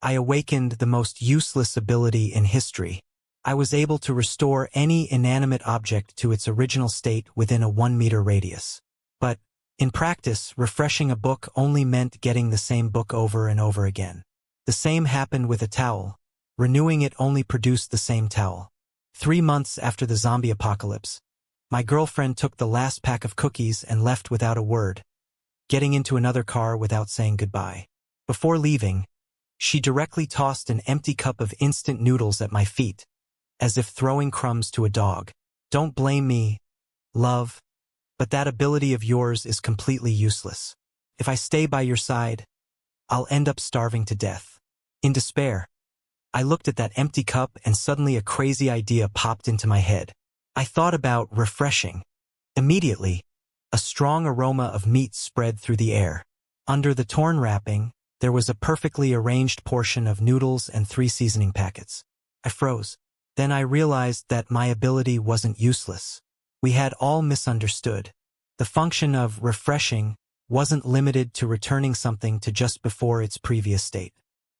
I awakened the most useless ability in history. I was able to restore any inanimate object to its original state within a 1-meter radius. But, in practice, refreshing a book only meant getting the same book over and over again. The same happened with a towel. Renewing it only produced the same towel. 3 months after the zombie apocalypse, my girlfriend took the last pack of cookies and left without a word, getting into another car without saying goodbye. Before leaving, she directly tossed an empty cup of instant noodles at my feet, as if throwing crumbs to a dog. Don't blame me, love, but that ability of yours is completely useless. If I stay by your side, I'll end up starving to death. In despair, I looked at that empty cup and suddenly a crazy idea popped into my head. I thought about refreshing. Immediately, a strong aroma of meat spread through the air. Under the torn wrapping, there was a perfectly arranged portion of noodles and 3 seasoning packets. I froze. Then I realized that my ability wasn't useless. We had all misunderstood. The function of refreshing wasn't limited to returning something to just before its previous state.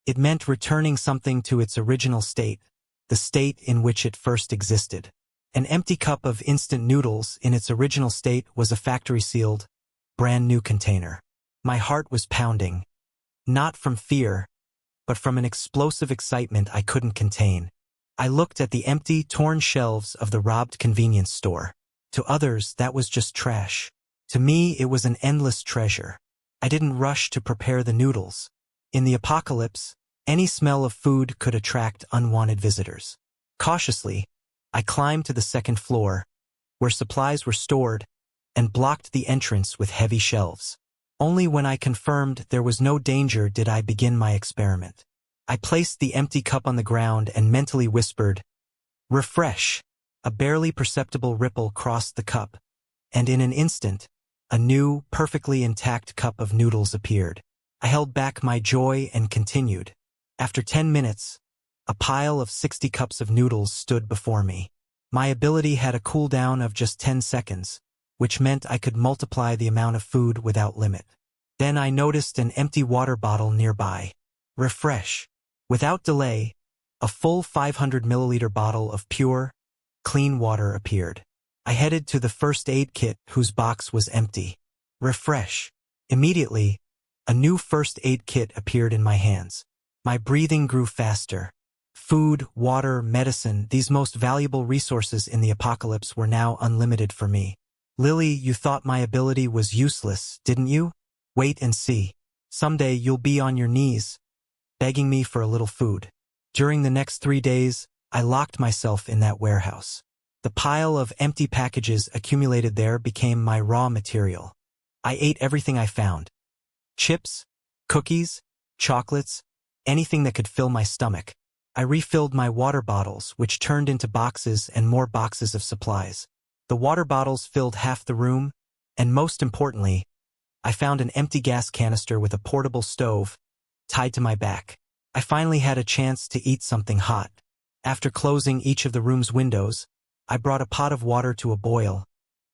It meant returning something to its original state, the state in which it first existed. An empty cup of instant noodles in its original state was a factory-sealed, brand-new container. My heart was pounding, not from fear, but from an explosive excitement I couldn't contain. I looked at the empty, torn shelves of the robbed convenience store. To others, that was just trash. To me, it was an endless treasure. I didn't rush to prepare the noodles. In the apocalypse, any smell of food could attract unwanted visitors. Cautiously, I climbed to the 2nd floor, where supplies were stored, and blocked the entrance with heavy shelves. Only when I confirmed there was no danger did I begin my experiment. I placed the empty cup on the ground and mentally whispered, "Refresh." A barely perceptible ripple crossed the cup, and in an instant, a new, perfectly intact cup of noodles appeared. I held back my joy and continued. After 10 minutes, a pile of 60 cups of noodles stood before me. My ability had a cooldown of just 10 seconds, which meant I could multiply the amount of food without limit. Then I noticed an empty water bottle nearby. Refresh. Without delay, a full 500 milliliter bottle of pure, clean water appeared. I headed to the first aid kit whose box was empty. Refresh. Immediately, a new first aid kit appeared in my hands. My breathing grew faster. Food, water, medicine, these most valuable resources in the apocalypse were now unlimited for me. Lily, you thought my ability was useless, didn't you? Wait and see. Someday you'll be on your knees, begging me for a little food. During the next 3 days, I locked myself in that warehouse. The pile of empty packages accumulated there became my raw material. I ate everything I found. Chips, cookies, chocolates, anything that could fill my stomach. I refilled my water bottles, which turned into boxes and more boxes of supplies. The water bottles filled half the room, and most importantly, I found an empty gas canister with a portable stove tied to my back. I finally had a chance to eat something hot. After closing each of the room's windows, I brought a pot of water to a boil,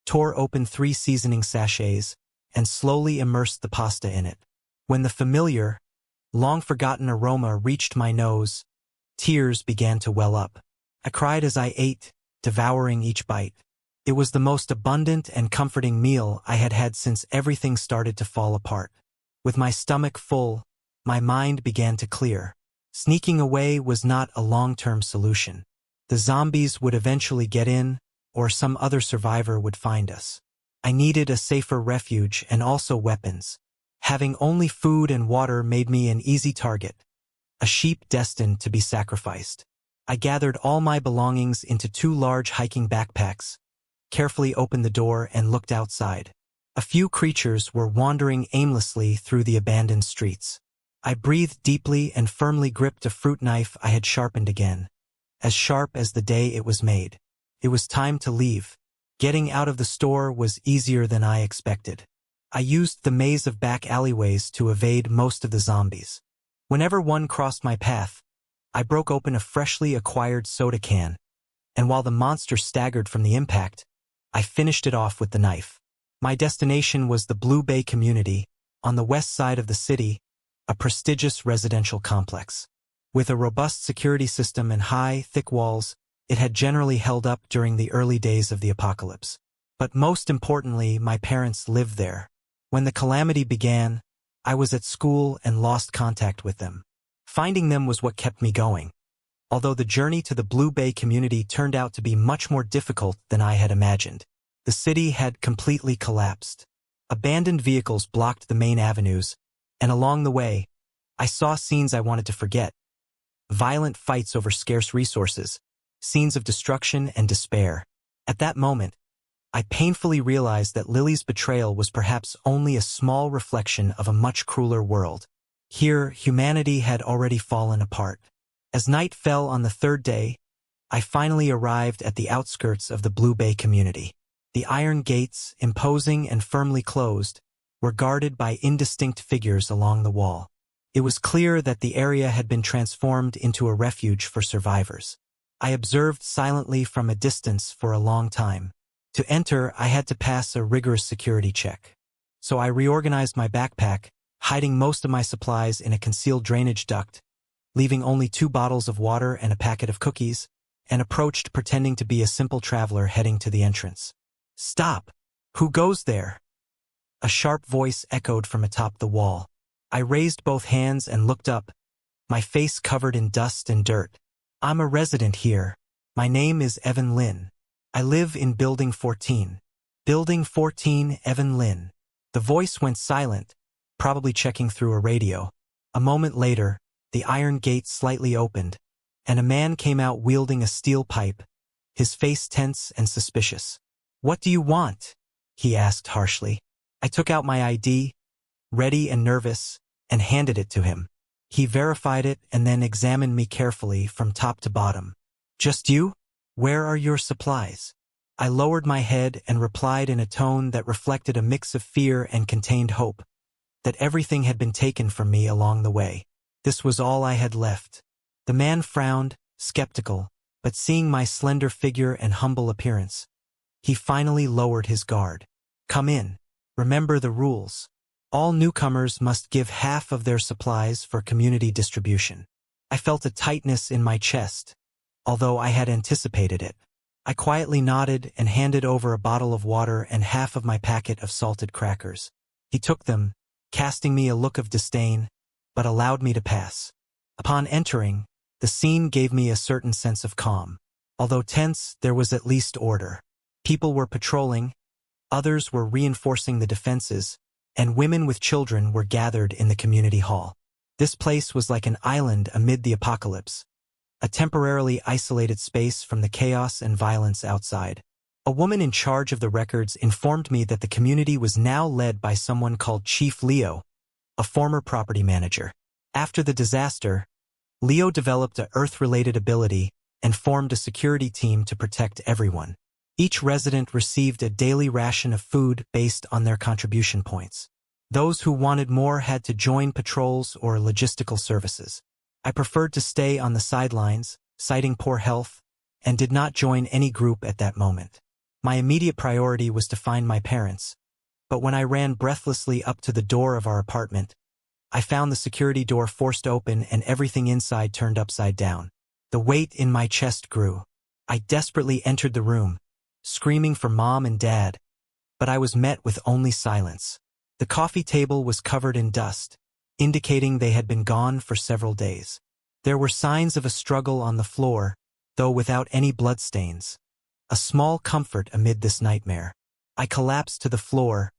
tore open 3 seasoning sachets, and slowly immersed the pasta in it. When the familiar, long-forgotten aroma reached my nose, tears began to well up. I cried as I ate, devouring each bite. It was the most abundant and comforting meal I had had since everything started to fall apart. With my stomach full, my mind began to clear. Sneaking away was not a long-term solution. The zombies would eventually get in, or some other survivor would find us. I needed a safer refuge and also weapons. Having only food and water made me an easy target, a sheep destined to be sacrificed. I gathered all my belongings into 2 large hiking backpacks, carefully opened the door and looked outside. A few creatures were wandering aimlessly through the abandoned streets. I breathed deeply and firmly gripped a fruit knife I had sharpened again, as sharp as the day it was made. It was time to leave. Getting out of the store was easier than I expected. I used the maze of back alleyways to evade most of the zombies. Whenever one crossed my path, I broke open a freshly acquired soda can, and while the monster staggered from the impact, I finished it off with the knife. My destination was the Blue Bay community, on the west side of the city, a prestigious residential complex. With a robust security system and high, thick walls, it had generally held up during the early days of the apocalypse. But most importantly, my parents lived there. When the calamity began, I was at school and lost contact with them. Finding them was what kept me going. Although the journey to the Blue Bay community turned out to be much more difficult than I had imagined. The city had completely collapsed. Abandoned vehicles blocked the main avenues, and along the way, I saw scenes I wanted to forget. Violent fights over scarce resources, scenes of destruction and despair. At that moment, I painfully realized that Lily's betrayal was perhaps only a small reflection of a much crueler world. Here, humanity had already fallen apart. As night fell on the third day, I finally arrived at the outskirts of the Blue Bay community. The iron gates, imposing and firmly closed, were guarded by indistinct figures along the wall. It was clear that the area had been transformed into a refuge for survivors. I observed silently from a distance for a long time. To enter, I had to pass a rigorous security check. So I reorganized my backpack, hiding most of my supplies in a concealed drainage duct, leaving only 2 bottles of water and a packet of cookies, and approached pretending to be a simple traveler heading to the entrance. "Stop! Who goes there?" A sharp voice echoed from atop the wall. I raised both hands and looked up, my face covered in dust and dirt. "I'm a resident here. My name is Evan Lin. I live in Building 14. Building 14, Evan Lin." The voice went silent, probably checking through a radio. A moment later, the iron gate slightly opened, and a man came out wielding a steel pipe, his face tense and suspicious. "What do you want?" he asked harshly. I took out my ID, ready and nervous, and handed it to him. He verified it and then examined me carefully from top to bottom. "Just you? Where are your supplies?" I lowered my head and replied in a tone that reflected a mix of fear and contained hope, that everything had been taken from me along the way. This was all I had left. The man frowned, skeptical, but seeing my slender figure and humble appearance, he finally lowered his guard. "Come in. Remember the rules. All newcomers must give half of their supplies for community distribution." I felt a tightness in my chest, although I had anticipated it. I quietly nodded and handed over a bottle of water and half of my packet of salted crackers. He took them, casting me a look of disdain, but allowed me to pass. Upon entering, the scene gave me a certain sense of calm. Although tense, there was at least order. People were patrolling, others were reinforcing the defenses, and women with children were gathered in the community hall. This place was like an island amid the apocalypse, a temporarily isolated space from the chaos and violence outside. A woman in charge of the records informed me that the community was now led by someone called Chief Leo, a former property manager. After the disaster, Leo developed a Earth-related ability and formed a security team to protect everyone. Each resident received a daily ration of food based on their contribution points. Those who wanted more had to join patrols or logistical services. I preferred to stay on the sidelines, citing poor health, and did not join any group at that moment. My immediate priority was to find my parents, but when I ran breathlessly up to the door of our apartment, I found the security door forced open and everything inside turned upside down. The weight in my chest grew. I desperately entered the room, screaming for Mom and Dad, but I was met with only silence. The coffee table was covered in dust, indicating they had been gone for several days. There were signs of a struggle on the floor, though without any bloodstains. A small comfort amid this nightmare. I collapsed to the floor,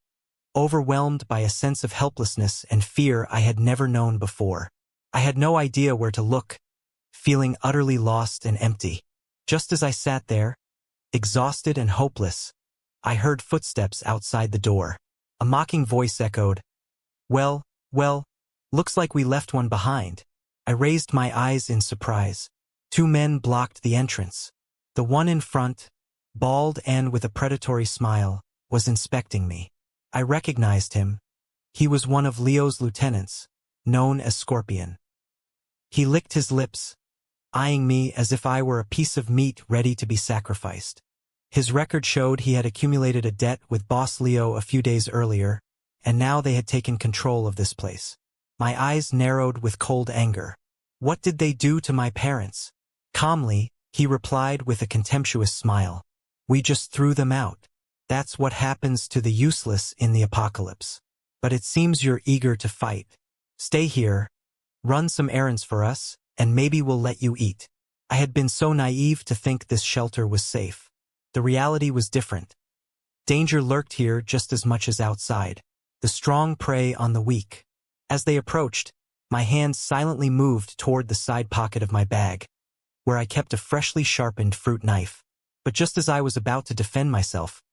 overwhelmed by a sense of helplessness and fear I had never known before. I had no idea where to look, feeling utterly lost and empty. Just as I sat there, exhausted and hopeless, I heard footsteps outside the door. A mocking voice echoed, well, looks like we left one behind." I raised my eyes in surprise. 2 men blocked the entrance. The one in front, bald and with a predatory smile, was inspecting me. I recognized him. He was one of Leo's lieutenants, known as Scorpion. He licked his lips, eyeing me as if I were a piece of meat ready to be sacrificed. His record showed he had accumulated a debt with Boss Leo a few days earlier, and now they had taken control of this place. My eyes narrowed with cold anger. What did they do to my parents? Calmly, he replied with a contemptuous smile. We just threw them out. That's what happens to the useless in the apocalypse. But it seems you're eager to fight. Stay here, run some errands for us, and maybe we'll let you eat. I had been so naive to think this shelter was safe. The reality was different. Danger lurked here just as much as outside. The strong prey on the weak. As they approached, my hands silently moved toward the side pocket of my bag, where I kept a freshly sharpened fruit knife. But just as I was about to defend myself,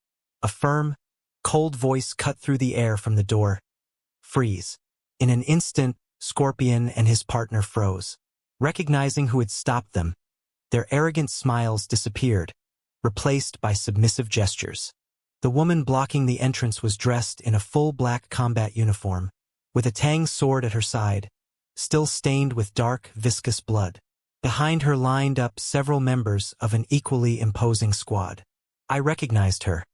a firm, cold voice cut through the air from the door. Freeze. In an instant, Scorpion and his partner froze. Recognizing who had stopped them, their arrogant smiles disappeared, replaced by submissive gestures. The woman blocking the entrance was dressed in a full black combat uniform, with a tang sword at her side, still stained with dark, viscous blood. Behind her lined up several members of an equally imposing squad. I recognized her.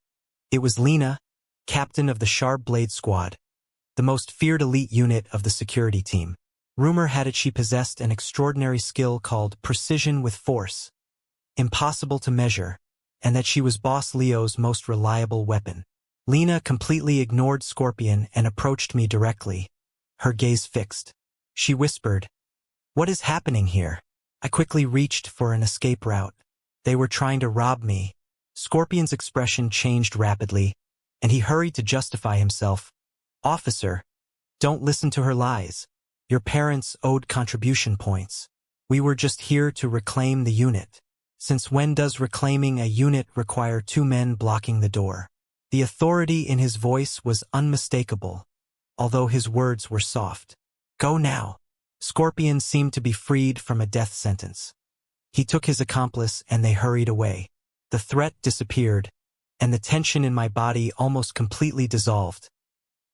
It was Lena, captain of the Sharp Blade Squad, the most feared elite unit of the security team. Rumor had it she possessed an extraordinary skill called precision with force, impossible to measure, and that she was Boss Leo's most reliable weapon. Lena completely ignored Scorpion and approached me directly, her gaze fixed. She whispered, "What is happening here?" I quickly reached for an escape route. They were trying to rob me. Scorpion's expression changed rapidly, and he hurried to justify himself. "Officer, don't listen to her lies. Your parents owed contribution points. We were just here to reclaim the unit. Since when does reclaiming a unit require two men blocking the door?" The authority in his voice was unmistakable, although his words were soft. "Go now." Scorpion seemed to be freed from a death sentence. He took his accomplice and they hurried away. The threat disappeared, and the tension in my body almost completely dissolved.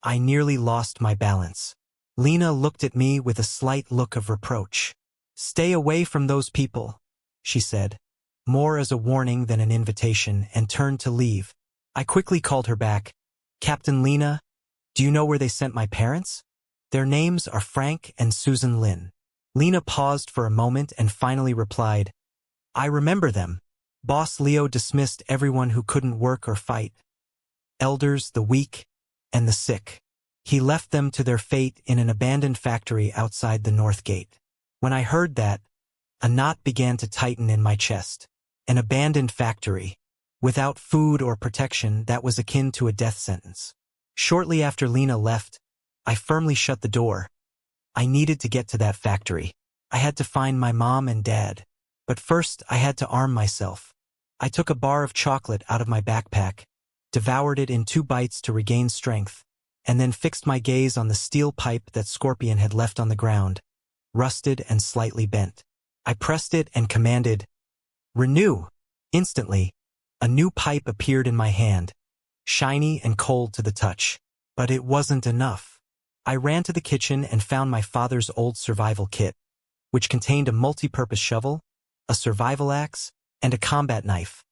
I nearly lost my balance. Lena looked at me with a slight look of reproach. "Stay away from those people," she said, more as a warning than an invitation, and turned to leave. I quickly called her back. "Captain Lena, do you know where they sent my parents? Their names are Frank and Susan Lin." Lena paused for a moment and finally replied, "I remember them. Boss Leo dismissed everyone who couldn't work or fight. Elders, the weak, and the sick. He left them to their fate in an abandoned factory outside the North Gate." When I heard that, a knot began to tighten in my chest. An abandoned factory, without food or protection, that was akin to a death sentence. Shortly after Lena left, I firmly shut the door. I needed to get to that factory. I had to find my mom and dad. But first, I had to arm myself. I took a bar of chocolate out of my backpack, devoured it in 2 bites to regain strength, and then fixed my gaze on the steel pipe that Scorpion had left on the ground, rusted and slightly bent. I pressed it and commanded, "Renew!" Instantly, a new pipe appeared in my hand, shiny and cold to the touch. But it wasn't enough. I ran to the kitchen and found my father's old survival kit, which contained a multi-purpose shovel, a survival axe, and a combat knife,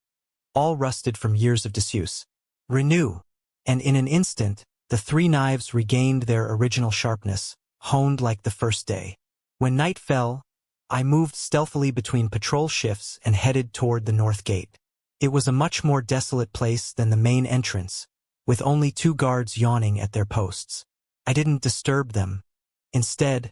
all rusted from years of disuse. Renew! And in an instant, the 3 knives regained their original sharpness, honed like the first day. When night fell, I moved stealthily between patrol shifts and headed toward the North Gate. It was a much more desolate place than the main entrance, with only 2 guards yawning at their posts. I didn't disturb them. Instead,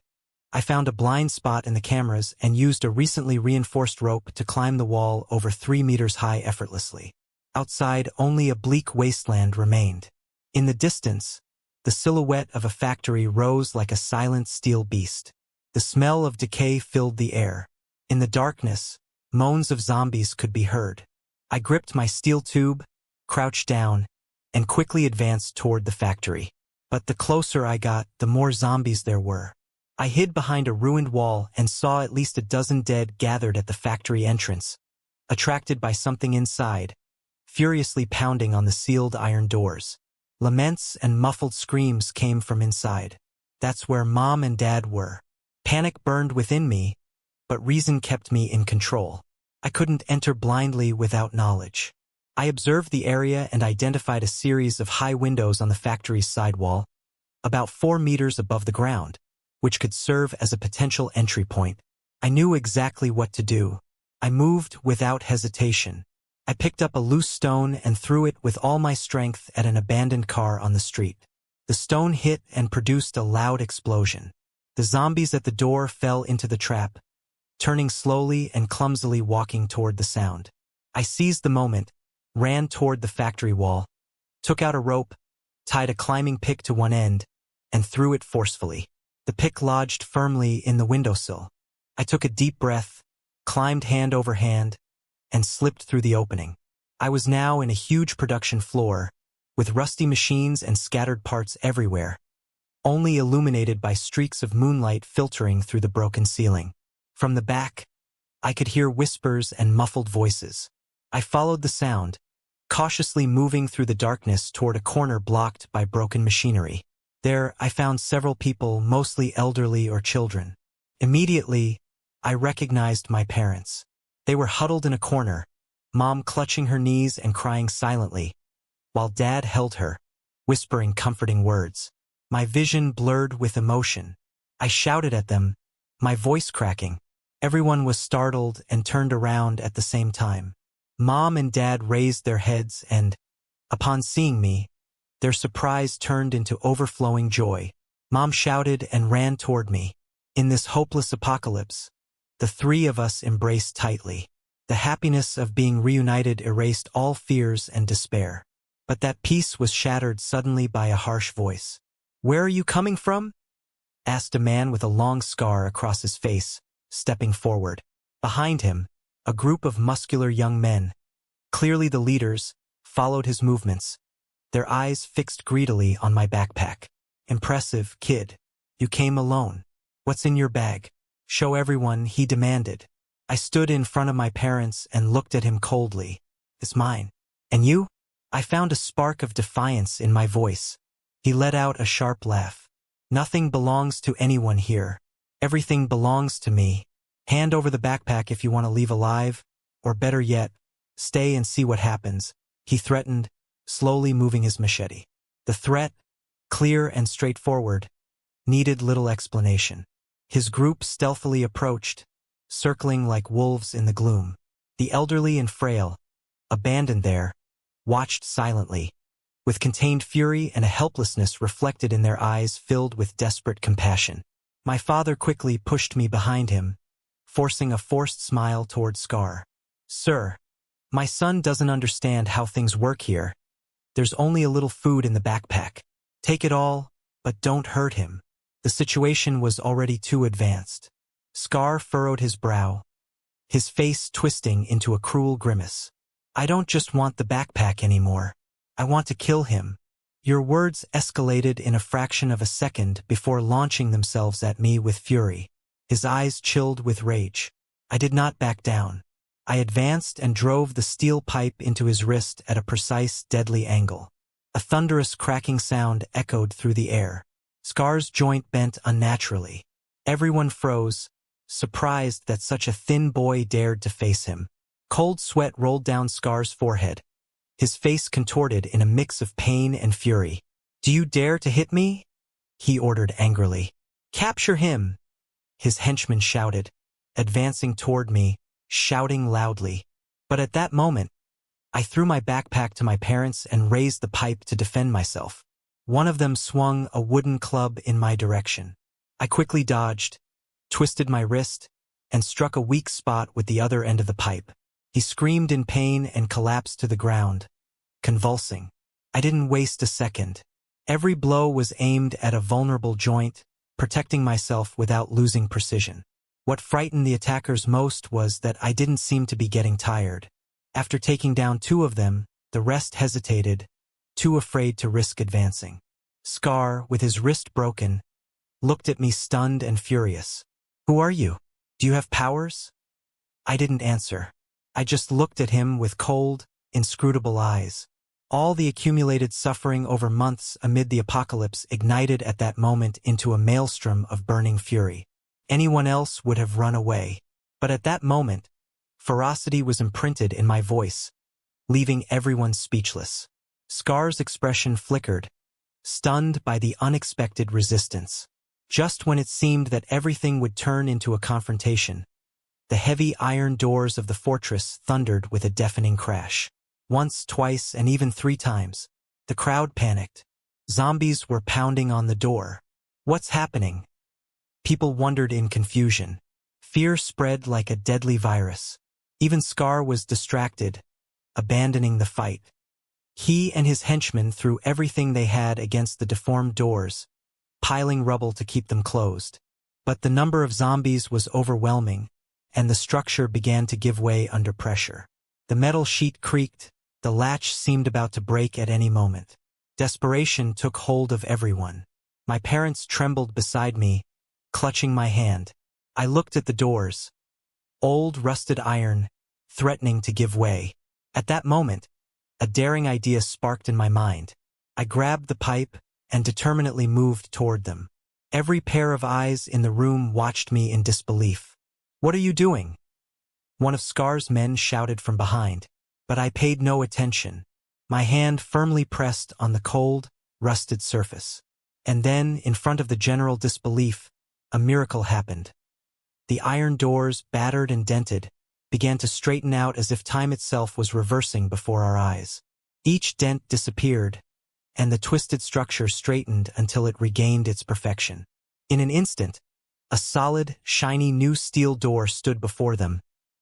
I found a blind spot in the cameras and used a recently reinforced rope to climb the wall over 3 meters high effortlessly. Outside, only a bleak wasteland remained. In the distance, the silhouette of a factory rose like a silent steel beast. The smell of decay filled the air. In the darkness, moans of zombies could be heard. I gripped my steel tube, crouched down, and quickly advanced toward the factory. But the closer I got, the more zombies there were. I hid behind a ruined wall and saw at least a dozen dead gathered at the factory entrance, attracted by something inside, furiously pounding on the sealed iron doors. Laments and muffled screams came from inside. That's where Mom and Dad were. Panic burned within me, but reason kept me in control. I couldn't enter blindly without knowledge. I observed the area and identified a series of high windows on the factory's sidewall, about 4 meters above the ground, which could serve as a potential entry point. I knew exactly what to do. I moved without hesitation. I picked up a loose stone and threw it with all my strength at an abandoned car on the street. The stone hit and produced a loud explosion. The zombies at the door fell into the trap, turning slowly and clumsily walking toward the sound. I seized the moment, ran toward the factory wall, took out a rope, tied a climbing pick to one end, and threw it forcefully. The pick lodged firmly in the windowsill. I took a deep breath, climbed hand over hand, and slipped through the opening. I was now in a huge production floor, with rusty machines and scattered parts everywhere, only illuminated by streaks of moonlight filtering through the broken ceiling. From the back, I could hear whispers and muffled voices. I followed the sound, cautiously moving through the darkness toward a corner blocked by broken machinery. There, I found several people, mostly elderly or children. Immediately, I recognized my parents. They were huddled in a corner, Mom clutching her knees and crying silently, while Dad held her, whispering comforting words. My vision blurred with emotion. I shouted at them, my voice cracking. Everyone was startled and turned around at the same time. Mom and Dad raised their heads and, upon seeing me, their surprise turned into overflowing joy. Mom shouted and ran toward me. In this hopeless apocalypse, the three of us embraced tightly. The happiness of being reunited erased all fears and despair. But that peace was shattered suddenly by a harsh voice. "Where are you coming from?" asked a man with a long scar across his face, stepping forward. Behind him, a group of muscular young men, clearly the leaders, followed his movements, their eyes fixed greedily on my backpack. "Impressive, kid. You came alone. What's in your bag? Show everyone," he demanded. I stood in front of my parents and looked at him coldly. "It's mine. And you?" I found a spark of defiance in my voice. He let out a sharp laugh. "Nothing belongs to anyone here. Everything belongs to me. Hand over the backpack if you want to leave alive, or better yet, stay and see what happens," he threatened, slowly moving his machete. The threat, clear and straightforward, needed little explanation. His group stealthily approached, circling like wolves in the gloom. The elderly and frail, abandoned there, watched silently, with contained fury and a helplessness reflected in their eyes filled with desperate compassion. My father quickly pushed me behind him, forcing a forced smile toward Scar. "Sir, my son doesn't understand how things work here. There's only a little food in the backpack. Take it all, but don't hurt him." The situation was already too advanced. Scar furrowed his brow, his face twisting into a cruel grimace. "I don't just want the backpack anymore. I want to kill him." Your words escalated in a fraction of a second before launching themselves at me with fury. His eyes chilled with rage. I did not back down. I advanced and drove the steel pipe into his wrist at a precise, deadly angle. A thunderous cracking sound echoed through the air. Scar's joint bent unnaturally. Everyone froze, surprised that such a thin boy dared to face him. Cold sweat rolled down Scar's forehead. His face contorted in a mix of pain and fury. "Do you dare to hit me?" he ordered angrily. "Capture him!" his henchmen shouted, advancing toward me, shouting loudly. But at that moment, I threw my backpack to my parents and raised the pipe to defend myself. One of them swung a wooden club in my direction. I quickly dodged, twisted my wrist, and struck a weak spot with the other end of the pipe. He screamed in pain and collapsed to the ground, convulsing. I didn't waste a second. Every blow was aimed at a vulnerable joint, protecting myself without losing precision. What frightened the attackers most was that I didn't seem to be getting tired. After taking down two of them, the rest hesitated, too afraid to risk advancing. Scar, with his wrist broken, looked at me stunned and furious. "Who are you? Do you have powers?" I didn't answer. I just looked at him with cold, inscrutable eyes. All the accumulated suffering over months amid the apocalypse ignited at that moment into a maelstrom of burning fury. Anyone else would have run away. But at that moment, ferocity was imprinted in my voice, leaving everyone speechless. Scar's expression flickered, stunned by the unexpected resistance. Just when it seemed that everything would turn into a confrontation, The heavy iron doors of the fortress thundered with a deafening crash. Once, twice, and even 3 times. The crowd panicked. Zombies were pounding on the door. What's happening? People wondered in confusion. Fear spread like a deadly virus. Even Scar was distracted, abandoning the fight. He and his henchmen threw everything they had against the deformed doors, piling rubble to keep them closed. But the number of zombies was overwhelming, and the structure began to give way under pressure. The metal sheet creaked, the latch seemed about to break at any moment. Desperation took hold of everyone. My parents trembled beside me, clutching my hand. I looked at the doors. Old rusted iron, threatening to give way. At that moment, a daring idea sparked in my mind. I grabbed the pipe and determinedly moved toward them. Every pair of eyes in the room watched me in disbelief. "What are you doing?" One of Scar's men shouted from behind, but I paid no attention. My hand firmly pressed on the cold, rusted surface. And then, in front of the general disbelief, a miracle happened. The iron doors, battered and dented, began to straighten out as if time itself was reversing before our eyes. Each dent disappeared, and the twisted structure straightened until it regained its perfection. In an instant, a solid, shiny new steel door stood before them,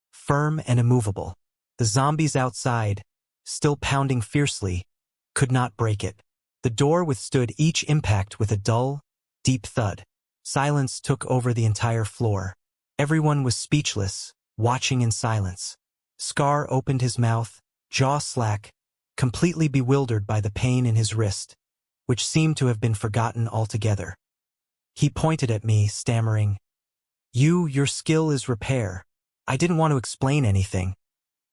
firm and immovable. The zombies outside, still pounding fiercely, could not break it. The door withstood each impact with a dull, deep thud. Silence took over the entire floor. Everyone was speechless, watching in silence. Scar opened his mouth, jaw slack, completely bewildered by the pain in his wrist, which seemed to have been forgotten altogether. He pointed at me, stammering, Your skill is repair." I didn't want to explain anything.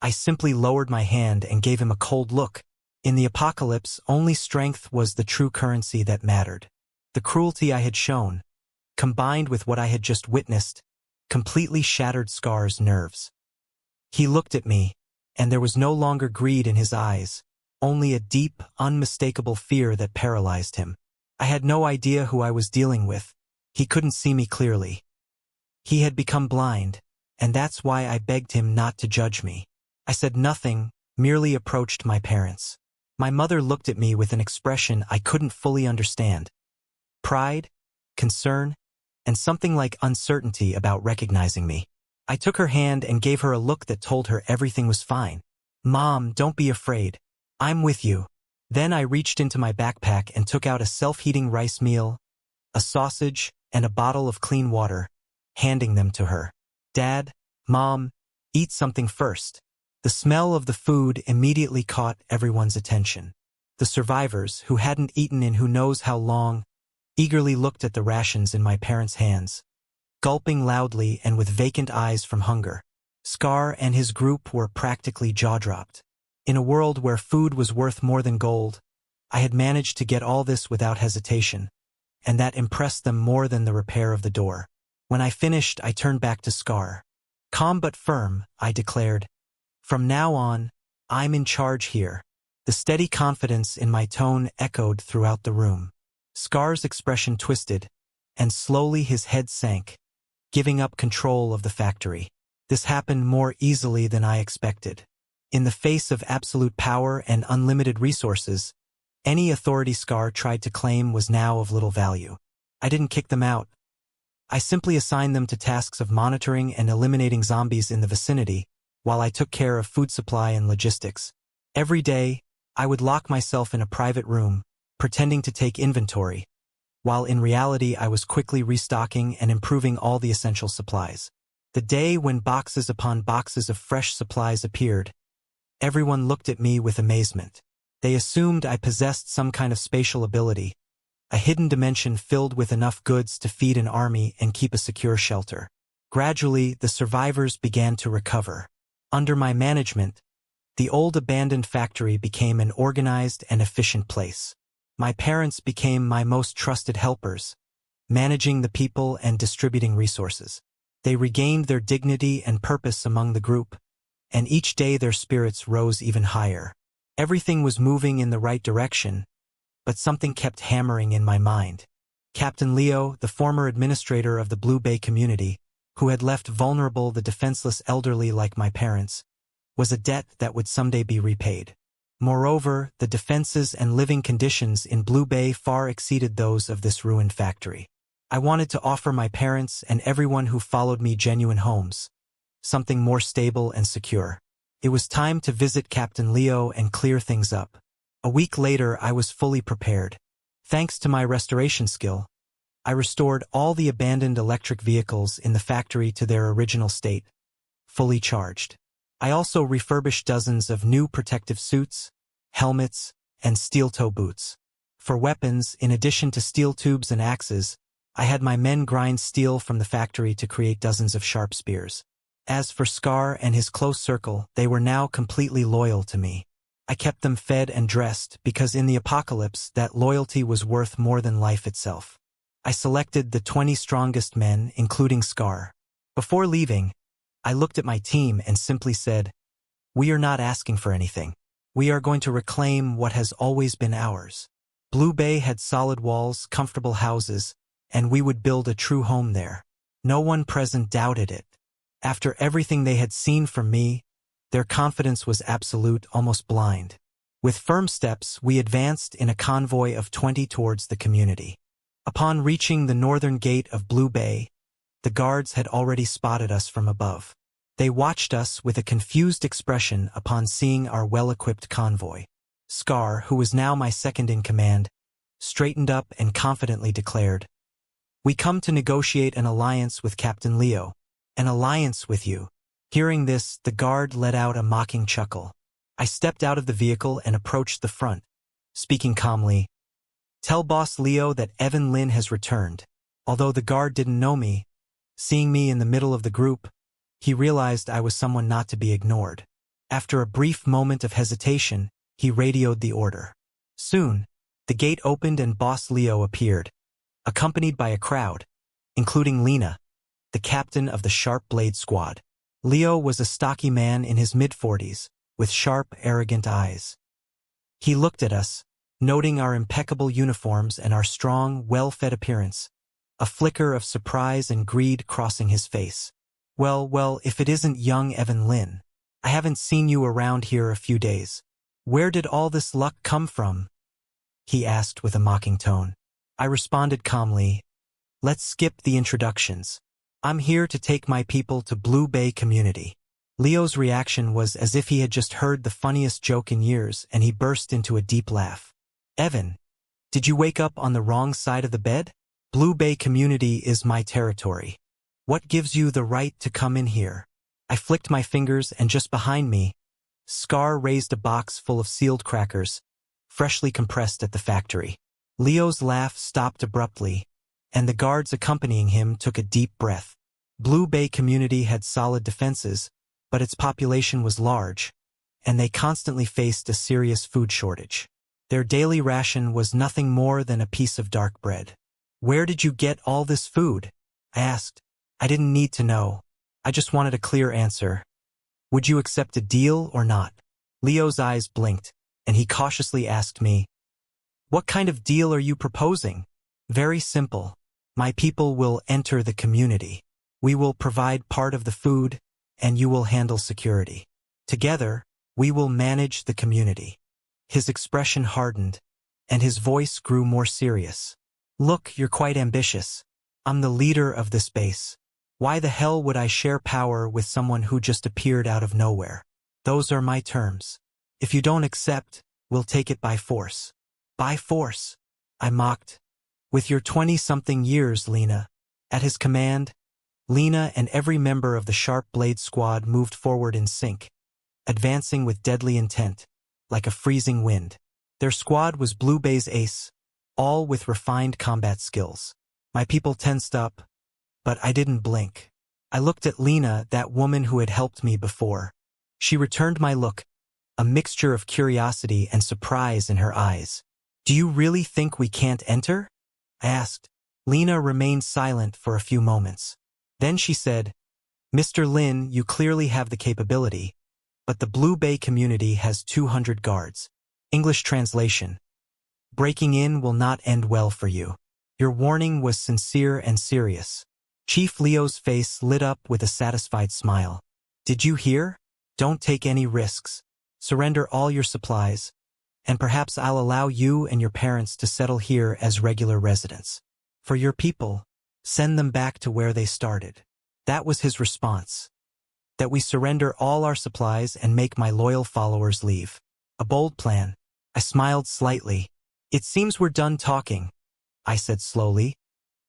I simply lowered my hand and gave him a cold look. In the apocalypse, only strength was the true currency that mattered. The cruelty I had shown, combined with what I had just witnessed, completely shattered Scar's nerves. He looked at me, and there was no longer greed in his eyes, only a deep, unmistakable fear that paralyzed him. I had no idea who I was dealing with. He couldn't see me clearly. He had become blind, and that's why I begged him not to judge me. I said nothing, merely approached my parents. My mother looked at me with an expression I couldn't fully understand. Pride, concern, and something like uncertainty about recognizing me. I took her hand and gave her a look that told her everything was fine. "Mom, don't be afraid. I'm with you." Then I reached into my backpack and took out a self-heating rice meal, a sausage, and a bottle of clean water, handing them to her. "Dad, Mom, eat something first." The smell of the food immediately caught everyone's attention. The survivors, who hadn't eaten in who knows how long, eagerly looked at the rations in my parents' hands, gulping loudly and with vacant eyes from hunger. Scar and his group were practically jaw-dropped. In a world where food was worth more than gold, I had managed to get all this without hesitation, and that impressed them more than the repair of the door. When I finished, I turned back to Scar. "Calm but firm," I declared. "From now on, I'm in charge here." The steady confidence in my tone echoed throughout the room. Scar's expression twisted, and slowly his head sank, giving up control of the factory. This happened more easily than I expected. In the face of absolute power and unlimited resources, any authority Scar tried to claim was now of little value. I didn't kick them out. I simply assigned them to tasks of monitoring and eliminating zombies in the vicinity, while I took care of food supply and logistics. Every day, I would lock myself in a private room, pretending to take inventory, while in reality I was quickly restocking and improving all the essential supplies. The day when boxes upon boxes of fresh supplies appeared, everyone looked at me with amazement. They assumed I possessed some kind of spatial ability, a hidden dimension filled with enough goods to feed an army and keep a secure shelter. Gradually, the survivors began to recover. Under my management, the old abandoned factory became an organized and efficient place. My parents became my most trusted helpers, managing the people and distributing resources. They regained their dignity and purpose among the group, and each day their spirits rose even higher. Everything was moving in the right direction, but something kept hammering in my mind. Captain Leo, the former administrator of the Blue Bay community, who had left vulnerable the defenseless elderly like my parents, was a debt that would someday be repaid. Moreover, the defenses and living conditions in Blue Bay far exceeded those of this ruined factory. I wanted to offer my parents and everyone who followed me genuine homes, something more stable and secure. It was time to visit Captain Leo and clear things up. A week later, I was fully prepared. Thanks to my restoration skill, I restored all the abandoned electric vehicles in the factory to their original state, fully charged. I also refurbished dozens of new protective suits, helmets, and steel-toe boots. For weapons, in addition to steel tubes and axes, I had my men grind steel from the factory to create dozens of sharp spears. As for Scar and his close circle, they were now completely loyal to me. I kept them fed and dressed because in the apocalypse that loyalty was worth more than life itself. I selected the 20 strongest men, including Scar. Before leaving, I looked at my team and simply said, "We are not asking for anything. We are going to reclaim what has always been ours." Blue Bay had solid walls, comfortable houses, and we would build a true home there. No one present doubted it. After everything they had seen from me, their confidence was absolute, almost blind. With firm steps, we advanced in a convoy of 20 towards the community. Upon reaching the northern gate of Blue Bay, the guards had already spotted us from above. They watched us with a confused expression upon seeing our well-equipped convoy. Scar, who was now my second in command, straightened up and confidently declared, "We come to negotiate an alliance with Captain Leo." "An alliance with you." Hearing this, the guard let out a mocking chuckle. I stepped out of the vehicle and approached the front, speaking calmly, "Tell Boss Leo that Evan Lin has returned." Although the guard didn't know me, seeing me in the middle of the group, he realized I was someone not to be ignored. After a brief moment of hesitation, he radioed the order. Soon, the gate opened and Boss Leo appeared, accompanied by a crowd, including Lena, the captain of the Sharp Blade Squad. Leo was a stocky man in his mid-40s, with sharp, arrogant eyes. He looked at us, noting our impeccable uniforms and our strong, well-fed appearance, a flicker of surprise and greed crossing his face. Well, if it isn't young Evan Lin. I haven't seen you around here a few days. Where did all this luck come from?" he asked with a mocking tone. I responded calmly, "Let's skip the introductions. I'm here to take my people to Blue Bay community." Leo's reaction was as if he had just heard the funniest joke in years, and he burst into a deep laugh. "Evan, did you wake up on the wrong side of the bed? Blue Bay community is my territory. What gives you the right to come in here?" I flicked my fingers, and just behind me, Scar raised a box full of sealed crackers, freshly compressed at the factory. Leo's laugh stopped abruptly, and the guards accompanying him took a deep breath. Blue Bay community had solid defenses, but its population was large, and they constantly faced a serious food shortage. Their daily ration was nothing more than a piece of dark bread. "Where did you get all this food?" I asked. I didn't need to know. I just wanted a clear answer. "Would you accept a deal or not?" Leo's eyes blinked, and he cautiously asked me, "What kind of deal are you proposing?" "Very simple. My people will enter the community. We will provide part of the food, and you will handle security. Together, we will manage the community." His expression hardened, and his voice grew more serious. "Look, you're quite ambitious. I'm the leader of this base. Why the hell would I share power with someone who just appeared out of nowhere? Those are my terms. If you don't accept, we'll take it by force." "By force?" I mocked. "With your 20-something years, Lena." At his command, Lena and every member of the Sharp Blade Squad moved forward in sync, advancing with deadly intent, like a freezing wind. Their squad was Blue Bay's ace, all with refined combat skills. My people tensed up, but I didn't blink. I looked at Lena, that woman who had helped me before. She returned my look, a mixture of curiosity and surprise in her eyes. "Do you really think we can't enter?" I asked. Lena remained silent for a few moments. Then she said, "Mr. Lin, you clearly have the capability, but the Blue Bay community has 200 guards." English translation: "Breaking in will not end well for you." Your warning was sincere and serious. Chief Leo's face lit up with a satisfied smile. Did you hear? Don't take any risks. Surrender all your supplies, and perhaps I'll allow you and your parents to settle here as regular residents. For your people, send them back to where they started. That was his response. That we surrender all our supplies and make my loyal followers leave. A bold plan. I smiled slightly. It seems we're done talking, I said slowly,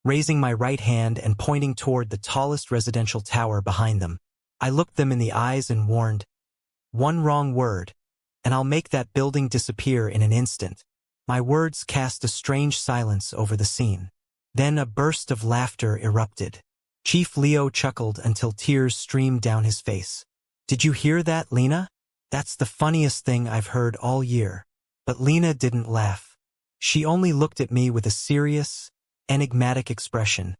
raising my right hand and pointing toward the tallest residential tower behind them. I looked them in the eyes and warned, one wrong word, and I'll make that building disappear in an instant. My words cast a strange silence over the scene. Then a burst of laughter erupted. Chief Leo chuckled until tears streamed down his face. Did you hear that, Lena? That's the funniest thing I've heard all year. But Lena didn't laugh. She only looked at me with a serious, enigmatic expression,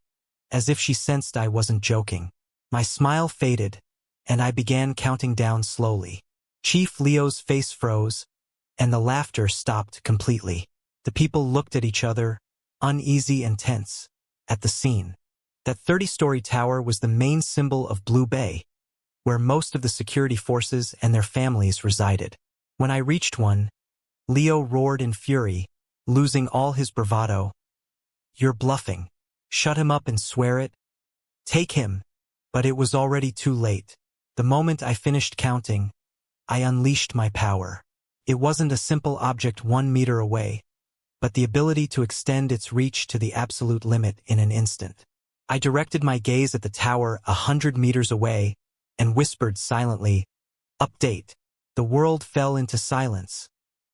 as if she sensed I wasn't joking. My smile faded, and I began counting down slowly. Chief Leo's face froze, and the laughter stopped completely. The people looked at each other, uneasy and tense, at the scene. That 30-story tower was the main symbol of Blue Bay, where most of the security forces and their families resided. When I reached one, Leo roared in fury, losing all his bravado. You're bluffing. Shut him up and swear it. Take him. But it was already too late. The moment I finished counting, I unleashed my power. It wasn't a simple object 1 meter away, but the ability to extend its reach to the absolute limit in an instant. I directed my gaze at the tower 100 meters away and whispered silently, "Update." The world fell into silence,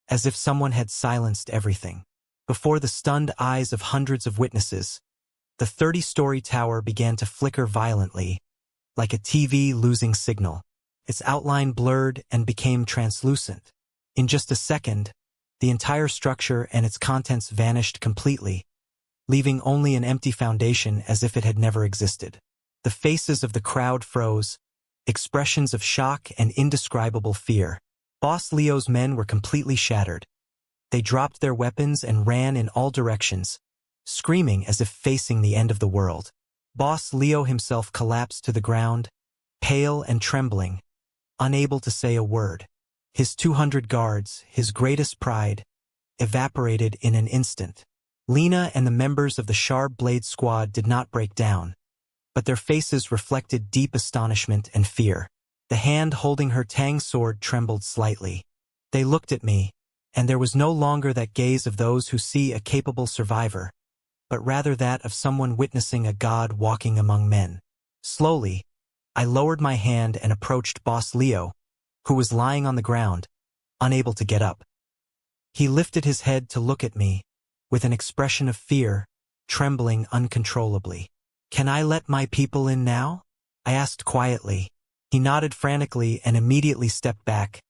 as if someone had silenced everything. Before the stunned eyes of hundreds of witnesses, the 30-story tower began to flicker violently, like a TV losing signal. Its outline blurred and became translucent. In just a second, the entire structure and its contents vanished completely, leaving only an empty foundation as if it had never existed. The faces of the crowd froze, expressions of shock and indescribable fear. Boss Leo's men were completely shattered. They dropped their weapons and ran in all directions, screaming as if facing the end of the world. Boss Leo himself collapsed to the ground, pale and trembling, unable to say a word. His 200 guards, his greatest pride, evaporated in an instant. Lena and the members of the Sharp Blade Squad did not break down, but their faces reflected deep astonishment and fear. The hand holding her Tang sword trembled slightly. They looked at me, and there was no longer that gaze of those who see a capable survivor, but rather that of someone witnessing a god walking among men. Slowly, I lowered my hand and approached Boss Leo, who was lying on the ground, unable to get up. He lifted his head to look at me, with an expression of fear, trembling uncontrollably. "Can I let my people in now?" I asked quietly. He nodded frantically and immediately stepped back,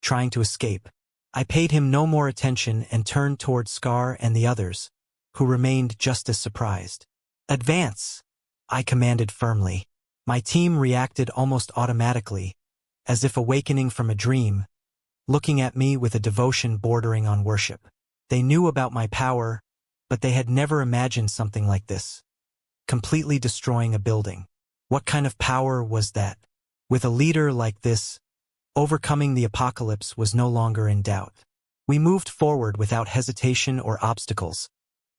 trying to escape. I paid him no more attention and turned toward Scar and the others, who remained just as surprised. "Advance!" I commanded firmly. My team reacted almost automatically, as if awakening from a dream, looking at me with a devotion bordering on worship. They knew about my power, but they had never imagined something like this. Completely destroying a building. What kind of power was that? With a leader like this, overcoming the apocalypse was no longer in doubt. We moved forward without hesitation or obstacles,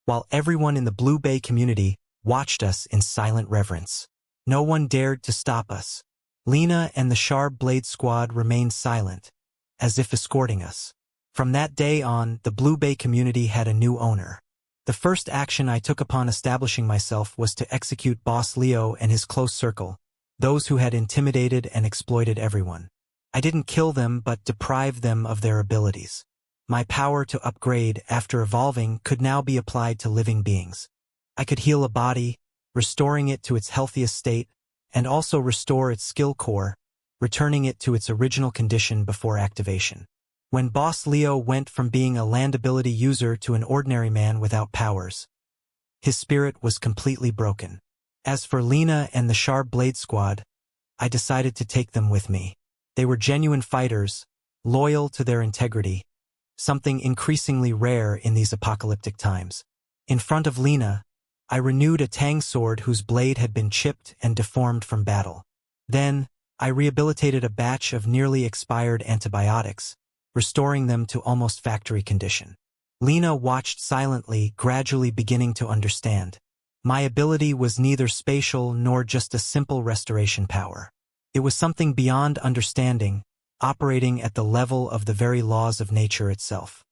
while everyone in the Blue Bay community watched us in silent reverence. No one dared to stop us. Lena and the Sharp Blade Squad remained silent, as if escorting us. From that day on, the Blue Bay community had a new owner. The first action I took upon establishing myself was to execute Boss Leo and his close circle, those who had intimidated and exploited everyone. I didn't kill them but deprived them of their abilities. My power to upgrade after evolving could now be applied to living beings. I could heal a body, restoring it to its healthiest state, and also restore its skill core, returning it to its original condition before activation. When Boss Leo went from being a land ability user to an ordinary man without powers, his spirit was completely broken. As for Lena and the Sharp Blade Squad, I decided to take them with me. They were genuine fighters, loyal to their integrity, something increasingly rare in these apocalyptic times. In front of Lena, I renewed a tang sword whose blade had been chipped and deformed from battle. Then, I rehabilitated a batch of nearly expired antibiotics, restoring them to almost factory condition. Lena watched silently, gradually beginning to understand. My ability was neither spatial nor just a simple restoration power. It was something beyond understanding, operating at the level of the very laws of nature itself.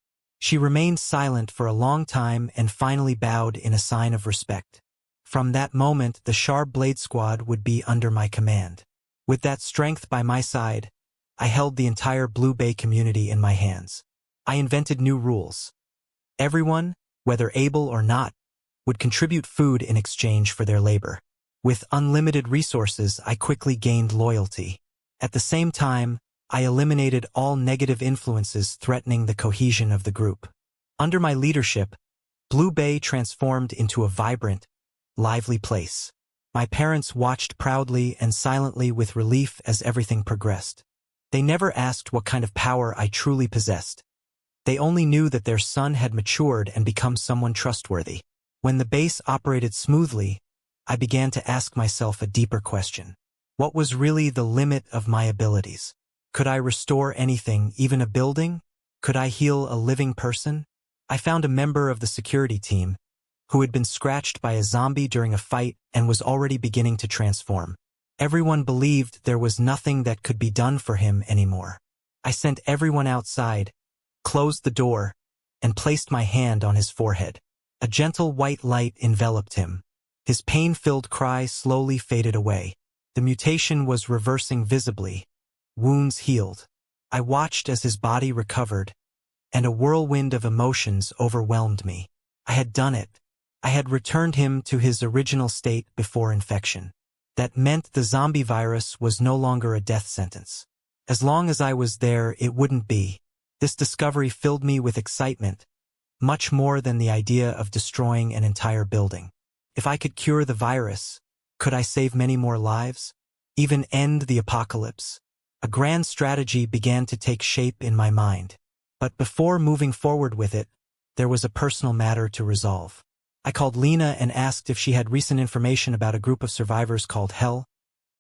She remained silent for a long time and finally bowed in a sign of respect. From that moment, the Sharp Blade Squad would be under my command. With that strength by my side, I held the entire Blue Bay community in my hands. I invented new rules. Everyone, whether able or not, would contribute food in exchange for their labor. With unlimited resources, I quickly gained loyalty. At the same time, I eliminated all negative influences threatening the cohesion of the group. Under my leadership, Blue Bay transformed into a vibrant, lively place. My parents watched proudly and silently with relief as everything progressed. They never asked what kind of power I truly possessed. They only knew that their son had matured and become someone trustworthy. When the base operated smoothly, I began to ask myself a deeper question. What was really the limit of my abilities? Could I restore anything, even a building? Could I heal a living person? I found a member of the security team, who had been scratched by a zombie during a fight and was already beginning to transform. Everyone believed there was nothing that could be done for him anymore. I sent everyone outside, closed the door, and placed my hand on his forehead. A gentle white light enveloped him. His pain-filled cry slowly faded away. The mutation was reversing visibly. Wounds healed. I watched as his body recovered, and a whirlwind of emotions overwhelmed me. I had done it. I had returned him to his original state before infection. That meant the zombie virus was no longer a death sentence. As long as I was there, it wouldn't be. This discovery filled me with excitement, much more than the idea of destroying an entire building. If I could cure the virus, could I save many more lives? Even end the apocalypse? A grand strategy began to take shape in my mind. But before moving forward with it, there was a personal matter to resolve. I called Lena and asked if she had recent information about a group of survivors called Hell,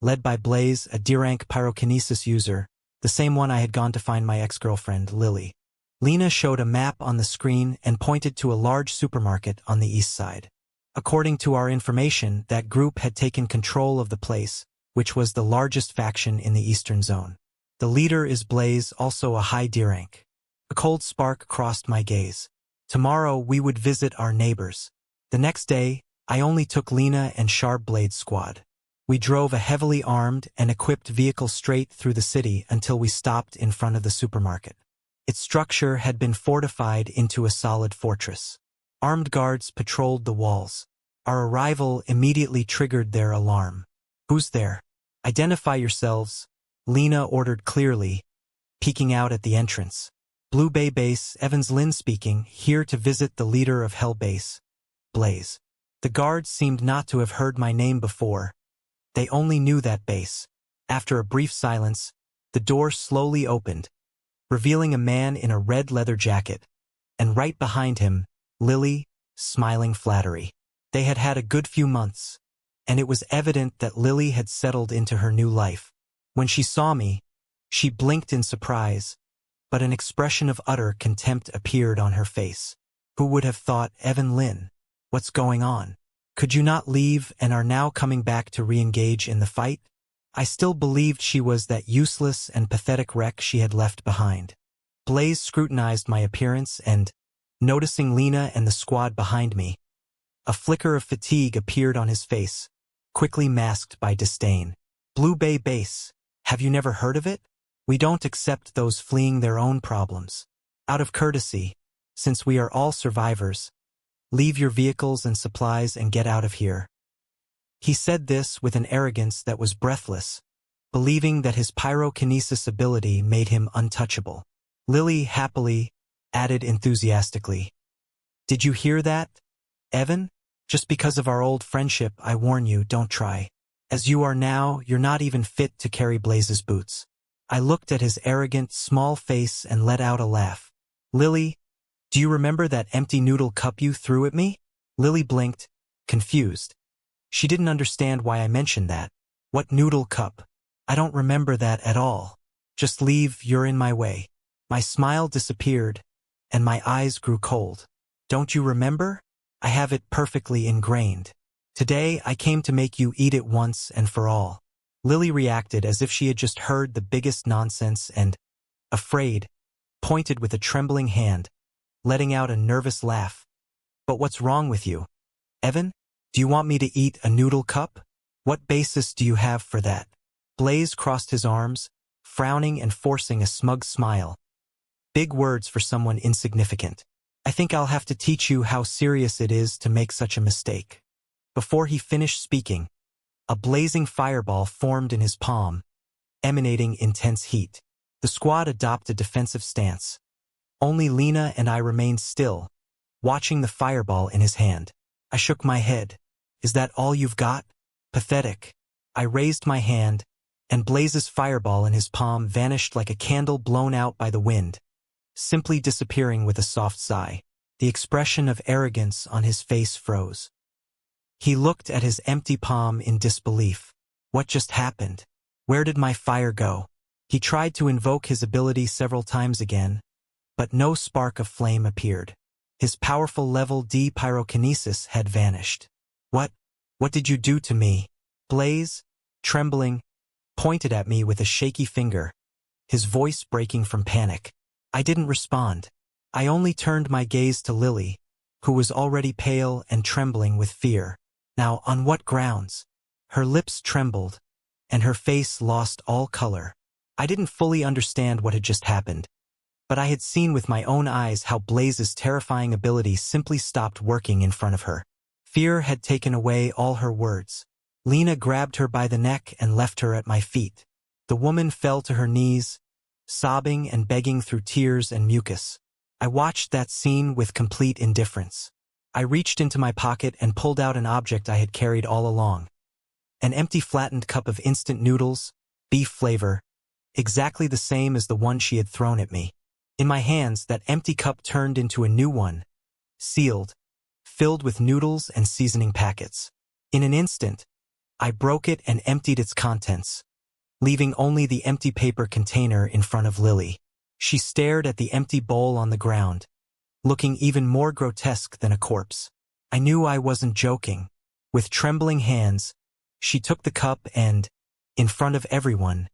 led by Blaze, a D-rank pyrokinesis user, the same one I had gone to find my ex-girlfriend, Lily. Lena showed a map on the screen and pointed to a large supermarket on the east side. According to our information, that group had taken control of the place, which was the largest faction in the eastern zone. The leader is Blaze, also a high D-rank. A cold spark crossed my gaze. Tomorrow we would visit our neighbors. The next day, I only took Lena and Sharp Blade Squad. We drove a heavily armed and equipped vehicle straight through the city until we stopped in front of the supermarket. Its structure had been fortified into a solid fortress. Armed guards patrolled the walls. Our arrival immediately triggered their alarm. "Who's there? Identify yourselves," Lena ordered clearly, peeking out at the entrance. "Blue Bay Base, Evans Lynn speaking, here to visit the leader of Hell Base, Blaze." The guards seemed not to have heard my name before. They only knew that base. After a brief silence, the door slowly opened, revealing a man in a red leather jacket, and right behind him, Lily, smiling flattery. They had had a good few months, and it was evident that Lily had settled into her new life. When she saw me, she blinked in surprise, but an expression of utter contempt appeared on her face. Who would have thought, Evan Lynn? What's going on? Could you not leave and are now coming back to re-engage in the fight? I still believed she was that useless and pathetic wreck she had left behind. Blaze scrutinized my appearance and, noticing Lena and the squad behind me, a flicker of fatigue appeared on his face, quickly masked by disdain. "Blue Bay Base, have you never heard of it? We don't accept those fleeing their own problems. Out of courtesy, since we are all survivors, leave your vehicles and supplies and get out of here." He said this with an arrogance that was breathless, believing that his pyrokinesis ability made him untouchable. Lily happily added enthusiastically, "Did you hear that, Evan? Just because of our old friendship, I warn you, don't try. As you are now, you're not even fit to carry Blaze's boots." I looked at his arrogant, small face and let out a laugh. "Lily, do you remember that empty noodle cup you threw at me?" Lily blinked, confused. She didn't understand why I mentioned that. What noodle cup? I don't remember that at all. Just leave, you're in my way. My smile disappeared, and my eyes grew cold. Don't you remember? I have it perfectly ingrained. Today I came to make you eat it once and for all. Lily reacted as if she had just heard the biggest nonsense and, afraid, pointed with a trembling hand, letting out a nervous laugh. But what's wrong with you? Evan? Do you want me to eat a noodle cup? What basis do you have for that? Blaze crossed his arms, frowning and forcing a smug smile. Big words for someone insignificant. I think I'll have to teach you how serious it is to make such a mistake. Before he finished speaking, a blazing fireball formed in his palm, emanating intense heat. The squad adopted a defensive stance. Only Lena and I remained still, watching the fireball in his hand. I shook my head. Is that all you've got? Pathetic. I raised my hand, and Blaze's fireball in his palm vanished like a candle blown out by the wind, simply disappearing with a soft sigh. The expression of arrogance on his face froze. He looked at his empty palm in disbelief. What just happened? Where did my fire go? He tried to invoke his ability several times again, but no spark of flame appeared. His powerful level D pyrokinesis had vanished. What did you do to me? Blaze, trembling, pointed at me with a shaky finger, his voice breaking from panic. I didn't respond. I only turned my gaze to Lily, who was already pale and trembling with fear. Now, on what grounds? Her lips trembled, and her face lost all color. I didn't fully understand what had just happened, but I had seen with my own eyes how Blaze's terrifying ability simply stopped working in front of her. Fear had taken away all her words. Lena grabbed her by the neck and left her at my feet. The woman fell to her knees, sobbing and begging through tears and mucus. I watched that scene with complete indifference. I reached into my pocket and pulled out an object I had carried all along. An empty flattened cup of instant noodles, beef flavor, exactly the same as the one she had thrown at me. In my hands, that empty cup turned into a new one, sealed, filled with noodles and seasoning packets. In an instant, I broke it and emptied its contents, leaving only the empty paper container in front of Lily. She stared at the empty bowl on the ground, looking even more grotesque than a corpse. I knew I wasn't joking. With trembling hands, she took the cup and, in front of everyone,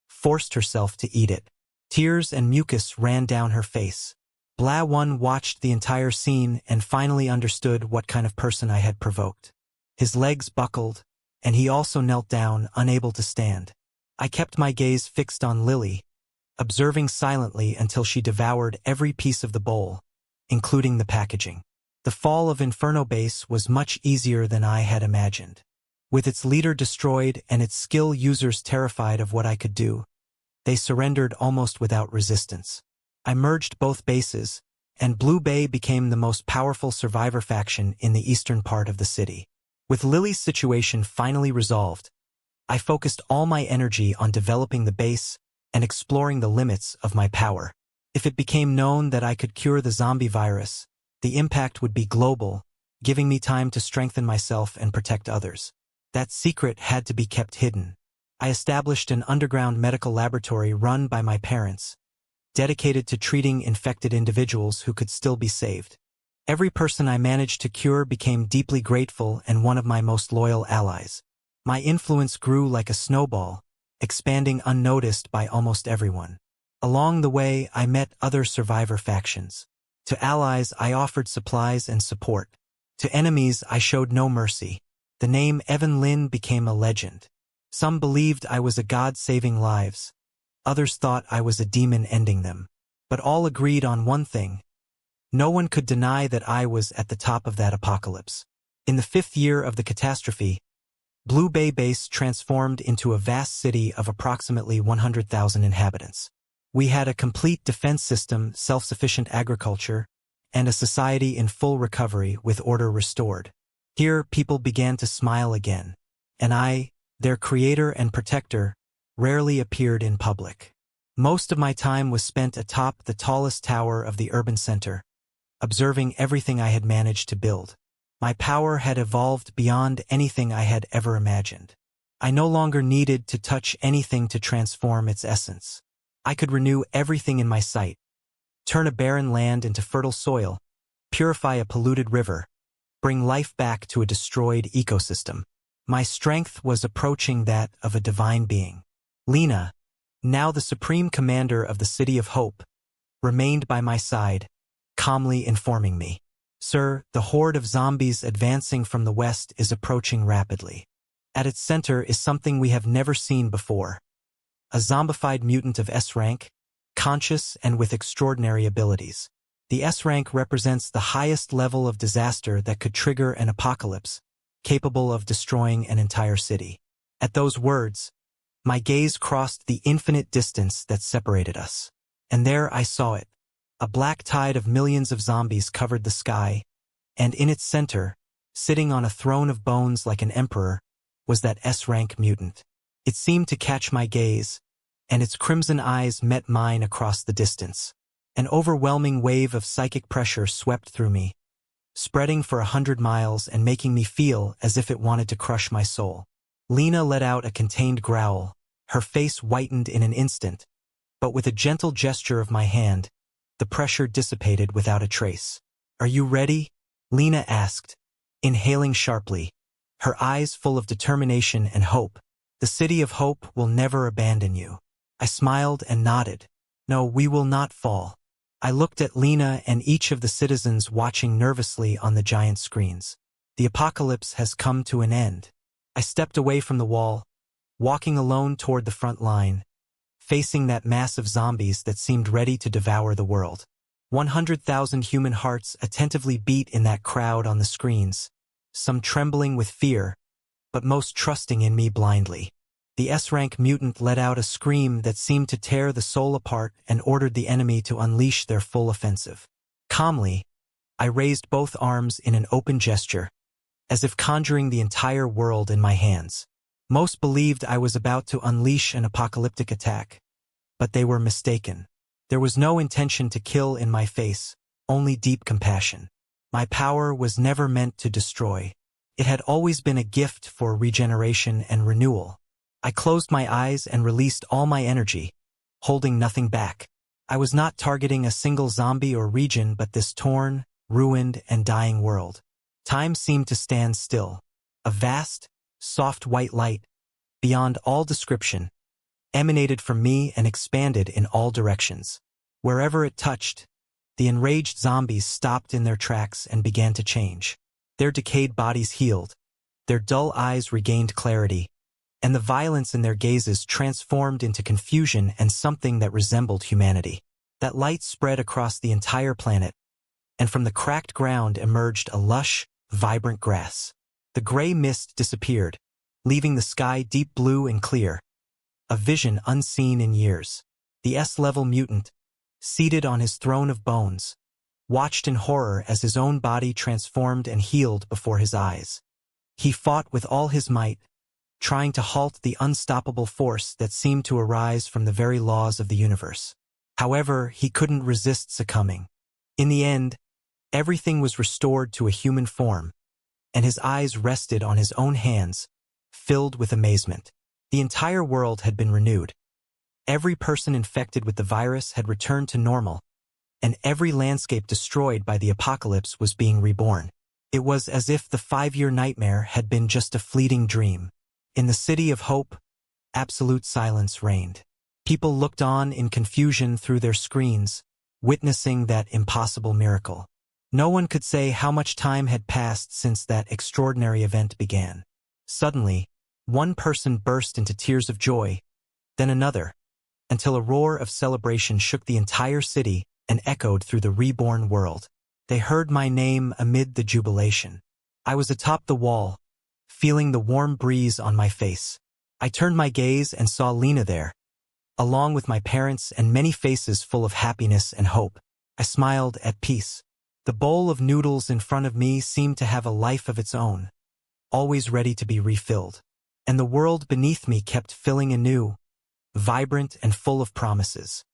forced herself to eat it. Tears and mucus ran down her face. Blah One watched the entire scene and finally understood what kind of person I had provoked. His legs buckled, and he also knelt down, unable to stand. I kept my gaze fixed on Lily, observing silently until she devoured every piece of the bowl, including the packaging. The fall of Inferno Base was much easier than I had imagined. With its leader destroyed and its skill users terrified of what I could do, they surrendered almost without resistance. I merged both bases, and Blue Bay became the most powerful survivor faction in the eastern part of the city. With Lily's situation finally resolved, I focused all my energy on developing the base and exploring the limits of my power. If it became known that I could cure the zombie virus, the impact would be global, giving me time to strengthen myself and protect others. That secret had to be kept hidden. I established an underground medical laboratory run by my parents, dedicated to treating infected individuals who could still be saved. Every person I managed to cure became deeply grateful and one of my most loyal allies. My influence grew like a snowball, expanding unnoticed by almost everyone. Along the way, I met other survivor factions. To allies, I offered supplies and support. To enemies, I showed no mercy. The name Evan Lin became a legend. Some believed I was a god saving lives. Others thought I was a demon ending them. But all agreed on one thing. No one could deny that I was at the top of that apocalypse. In the 5th year of the catastrophe, Blue Bay Base transformed into a vast city of approximately 100,000 inhabitants. We had a complete defense system, self-sufficient agriculture, and a society in full recovery with order restored. Here, people began to smile again, and I, their creator and protector, rarely appeared in public. Most of my time was spent atop the tallest tower of the urban center, observing everything I had managed to build. My power had evolved beyond anything I had ever imagined. I no longer needed to touch anything to transform its essence. I could renew everything in my sight, turn a barren land into fertile soil, purify a polluted river, bring life back to a destroyed ecosystem. My strength was approaching that of a divine being. Lena, now the supreme commander of the City of Hope, remained by my side, calmly informing me, "Sir, the horde of zombies advancing from the west is approaching rapidly. At its center is something we have never seen before. A zombified mutant of S rank, conscious and with extraordinary abilities. The S rank represents the highest level of disaster that could trigger an apocalypse, capable of destroying an entire city." At those words, my gaze crossed the infinite distance that separated us. And there I saw it. A black tide of millions of zombies covered the sky, and in its center, sitting on a throne of bones like an emperor, was that S-rank mutant. It seemed to catch my gaze, and its crimson eyes met mine across the distance. An overwhelming wave of psychic pressure swept through me, spreading for 100 miles and making me feel as if it wanted to crush my soul. Lena let out a contained growl. Her face whitened in an instant, but with a gentle gesture of my hand, the pressure dissipated without a trace. "Are you ready?" Lena asked, inhaling sharply, her eyes full of determination and hope. "The City of Hope will never abandon you." I smiled and nodded. "No, we will not fall." I looked at Lena and each of the citizens watching nervously on the giant screens. The apocalypse has come to an end. I stepped away from the wall, walking alone toward the front line, facing that mass of zombies that seemed ready to devour the world. 100,000 human hearts attentively beat in that crowd on the screens, some trembling with fear, but most trusting in me blindly. The S-rank mutant let out a scream that seemed to tear the soul apart and ordered the enemy to unleash their full offensive. Calmly, I raised both arms in an open gesture, as if conjuring the entire world in my hands. Most believed I was about to unleash an apocalyptic attack, but they were mistaken. There was no intention to kill in my face, only deep compassion. My power was never meant to destroy. It had always been a gift for regeneration and renewal. I closed my eyes and released all my energy, holding nothing back. I was not targeting a single zombie or region but this torn, ruined, and dying world. Time seemed to stand still. A vast, soft white light, beyond all description, emanated from me and expanded in all directions. Wherever it touched, the enraged zombies stopped in their tracks and began to change. Their decayed bodies healed, their dull eyes regained clarity, and the violence in their gazes transformed into confusion and something that resembled humanity. That light spread across the entire planet, and from the cracked ground emerged a lush, vibrant grass. The gray mist disappeared, leaving the sky deep blue and clear, a vision unseen in years. The S-level mutant, seated on his throne of bones, watched in horror as his own body transformed and healed before his eyes. He fought with all his might, trying to halt the unstoppable force that seemed to arise from the very laws of the universe. However, he couldn't resist succumbing. In the end, everything was restored to a human form, and his eyes rested on his own hands, filled with amazement. The entire world had been renewed. Every person infected with the virus had returned to normal, and every landscape destroyed by the apocalypse was being reborn. It was as if the 5-year nightmare had been just a fleeting dream. In the City of Hope, absolute silence reigned. People looked on in confusion through their screens, witnessing that impossible miracle. No one could say how much time had passed since that extraordinary event began. Suddenly, one person burst into tears of joy, then another, until a roar of celebration shook the entire city and echoed through the reborn world. They heard my name amid the jubilation. I was atop the wall, feeling the warm breeze on my face. I turned my gaze and saw Lena there, along with my parents and many faces full of happiness and hope. I smiled at peace. The bowl of noodles in front of me seemed to have a life of its own, always ready to be refilled. And the world beneath me kept filling anew, vibrant and full of promises.